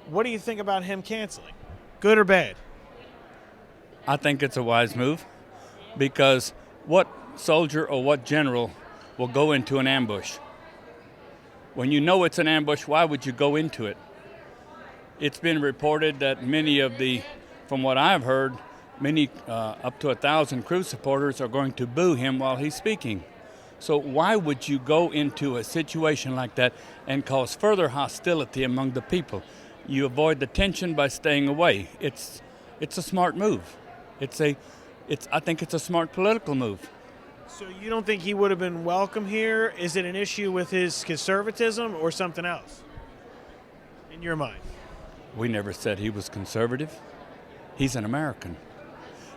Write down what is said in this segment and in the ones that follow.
What do you think about him canceling? Good or bad? I think it's a wise move because what soldier or what general will go into an ambush? When you know it's an ambush, why would you go into it? It's been reported that many of from what I've heard, many up to 1,000 Cruz supporters are going to boo him while he's speaking. So why would you go into a situation like that and cause further hostility among the people? You avoid the tension by staying away. It's a smart move. I think it's a smart political move. So you don't think he would have been welcome here? Is it an issue with his conservatism or something else in your mind? We never said he was conservative. He's an American.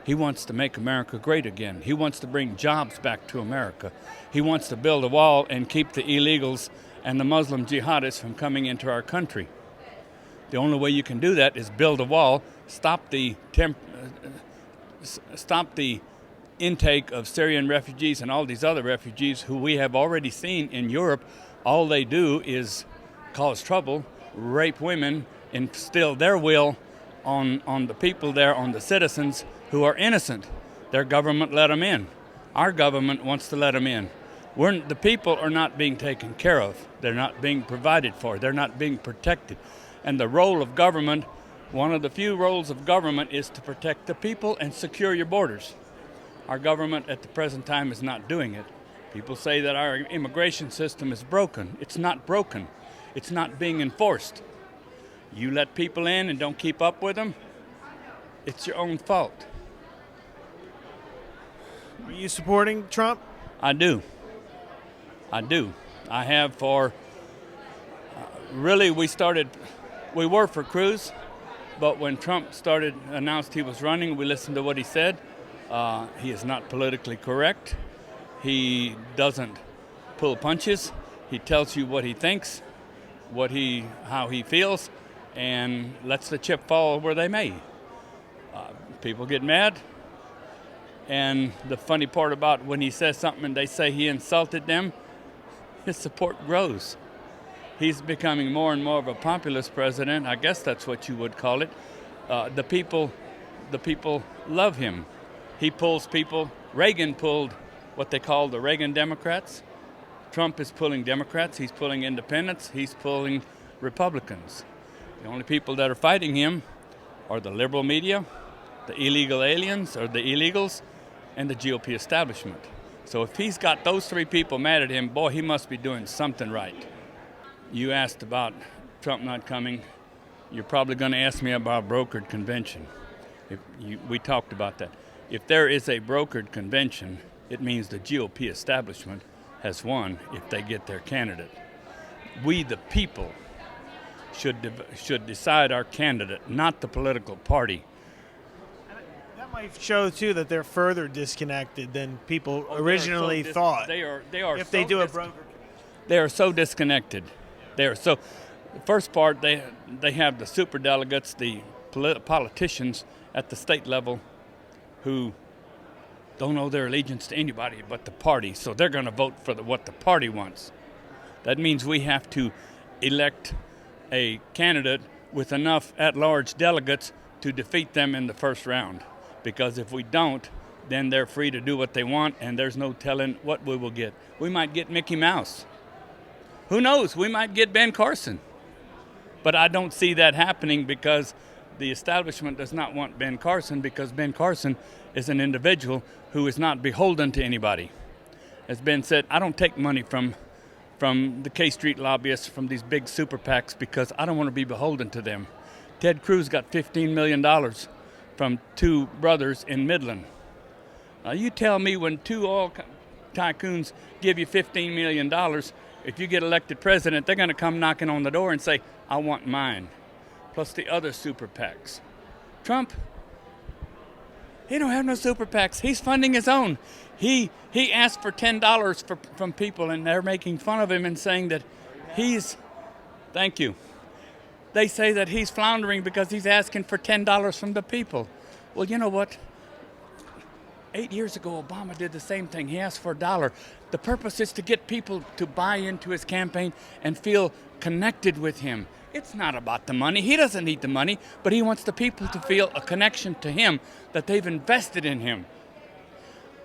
He wants to make America great again. He wants to bring jobs back to America. He wants to build a wall and keep the illegals and the Muslim jihadists from coming into our country. The only way you can do that is build a wall, stop the intake of Syrian refugees and all these other refugees who we have already seen in Europe. All they do is cause trouble, rape women, instill their will on the people there, on the citizens who are innocent. Their government let them in. Our government wants to let them in. The people are not being taken care of. They're not being provided for. They're not being protected. And the role of government, one of the few roles of government, is to protect the people and secure your borders. Our government at the present time is not doing it. People say that our immigration system is broken. It's not broken. It's not being enforced. You let people in and don't keep up with them, it's your own fault. Are you supporting Trump? I do. I have really we were for Cruz, but when Trump announced he was running, we listened to what he said. He is not politically correct. He doesn't pull punches. He tells you what he thinks, how he feels, and lets the chip fall where they may. People get mad, and the funny part about when he says something and they say he insulted them, his support grows. He's becoming more and more of a populist president. I guess that's what you would call it. The people love him. He pulls people. Reagan pulled what they call the Reagan Democrats. Trump is pulling Democrats. He's pulling independents. He's pulling Republicans. The only people that are fighting him are the liberal media, the illegal aliens or the illegals, and the GOP establishment. So if he's got those three people mad at him, boy, he must be doing something right. You asked about Trump not coming. You're probably going to ask me about a brokered convention. We talked about that. If there is a brokered convention, it means the GOP establishment has won if they get their candidate. We, the people, should decide our candidate, not the political party. That might show too that they're further disconnected than people originally thought. They are. If they do a broker, they are so disconnected. The first part, they have the superdelegates, the politicians at the state level, who don't owe their allegiance to anybody but the party. So they're going to vote for what the party wants. That means we have to elect a candidate with enough at-large delegates to defeat them in the first round. Because if we don't, then they're free to do what they want, and there's no telling what we will get. We might get Mickey Mouse. Who knows? We might get Ben Carson. But I don't see that happening because the establishment does not want Ben Carson, because Ben Carson is an individual who is not beholden to anybody. As Ben said, I don't take money from the K Street lobbyists, from these big super PACs, because I don't want to be beholden to them. Ted Cruz got $15 million from two brothers in Midland. Now you tell me, when two oil tycoons give you $15 million, if you get elected president, they're going to come knocking on the door and say, I want mine, plus the other super PACs. Trump, he don't have no super PACs. He's funding his own. He asked for $10 from people, and they're making fun of him and saying that thank you. They say that he's floundering because he's asking for $10 from the people. Well, you know what? 8 years ago, Obama did the same thing. He asked for $1. The purpose is to get people to buy into his campaign and feel connected with him. It's not about the money. He doesn't need the money, but he wants the people to feel a connection to him, that they've invested in him.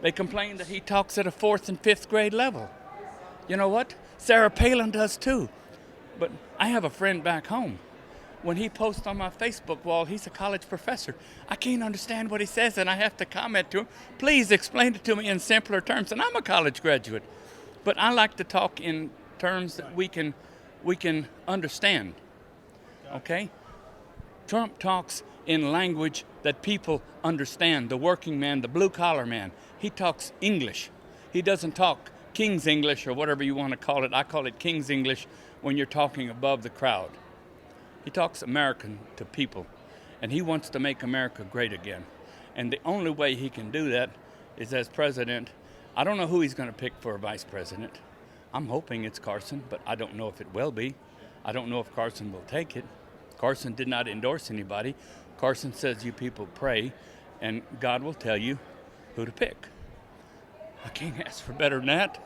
They complain that he talks at a 4th and 5th grade level. You know what? Sarah Palin does too. But I have a friend back home. When he posts on my Facebook wall, he's a college professor. I can't understand what he says, and I have to comment to him. Please explain it to me in simpler terms. And I'm a college graduate. But I like to talk in terms that we can understand. Okay? Trump talks in language that people understand. The working man, the blue-collar man. He talks English. He doesn't talk King's English or whatever you want to call it. I call it King's English when you're talking above the crowd. He talks American to people, and he wants to make America great again. And the only way he can do that is as president. I don't know who he's going to pick for a vice president. I'm hoping it's Carson, but I don't know if it will be. I don't know if Carson will take it. Carson did not endorse anybody. Carson says you people pray, and God will tell you who to pick. I can't ask for better than that.